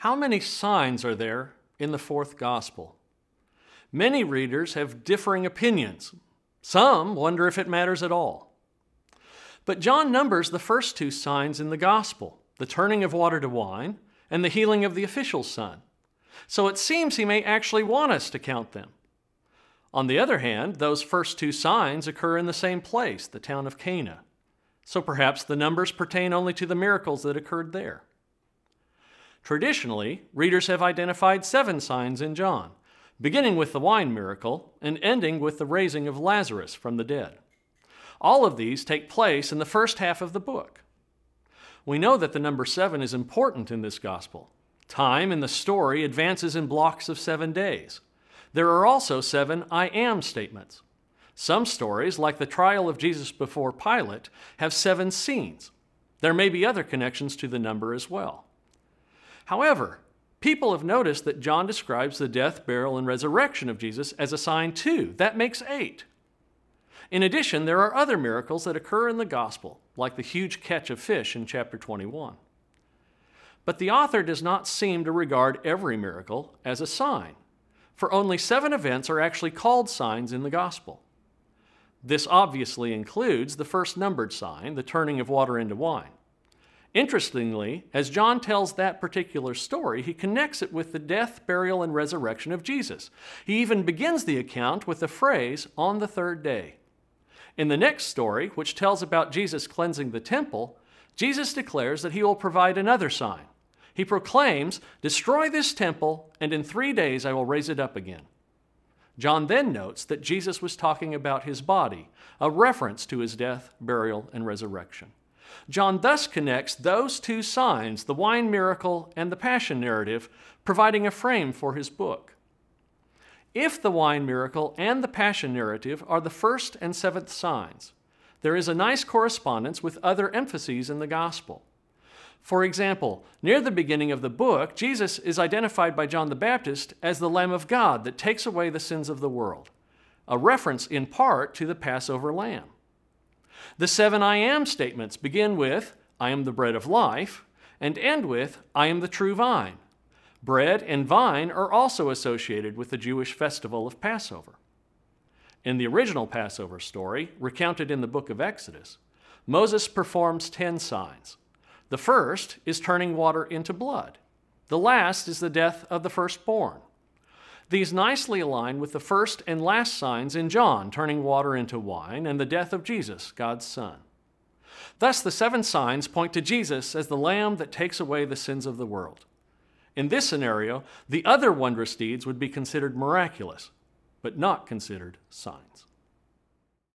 How many signs are there in the fourth gospel? Many readers have differing opinions. Some wonder if it matters at all. But John numbers the first two signs in the gospel, the turning of water to wine and the healing of the official's son. So it seems he may actually want us to count them. On the other hand, those first two signs occur in the same place, the town of Cana. So perhaps the numbers pertain only to the miracles that occurred there. Traditionally, readers have identified 7 signs in John, beginning with the wine miracle and ending with the raising of Lazarus from the dead. All of these take place in the first half of the book. We know that the number 7 is important in this gospel. Time in the story advances in blocks of 7 days. There are also 7 I am statements. Some stories, like the trial of Jesus before Pilate, have 7 scenes. There may be other connections to the number as well. However, people have noticed that John describes the death, burial, and resurrection of Jesus as a sign too. That makes 8. In addition, there are other miracles that occur in the gospel, like the huge catch of fish in chapter 21. But the author does not seem to regard every miracle as a sign, for only 7 events are actually called signs in the gospel. This obviously includes the first numbered sign, the turning of water into wine. Interestingly, as John tells that particular story, he connects it with the death, burial, and resurrection of Jesus. He even begins the account with the phrase, "on the 3rd day." In the next story, which tells about Jesus cleansing the temple, Jesus declares that he will provide another sign. He proclaims, "Destroy this temple, and in 3 days I will raise it up again." John then notes that Jesus was talking about his body, a reference to his death, burial, and resurrection. John thus connects those 2 signs, the wine miracle and the passion narrative, providing a frame for his book. If the wine miracle and the passion narrative are the first and 7th signs, there is a nice correspondence with other emphases in the gospel. For example, near the beginning of the book, Jesus is identified by John the Baptist as the Lamb of God that takes away the sins of the world, a reference in part to the Passover lamb. The 7 I am statements begin with, "I am the bread of life," and end with, "I am the true vine." Bread and vine are also associated with the Jewish festival of Passover. In the original Passover story, recounted in the book of Exodus, Moses performs 10 signs. The first is turning water into blood. The last is the death of the firstborn. These nicely align with the first and last signs in John, turning water into wine, and the death of Jesus, God's Son. Thus, the 7 signs point to Jesus as the Lamb that takes away the sins of the world. In this scenario, the other wondrous deeds would be considered miraculous, but not considered signs.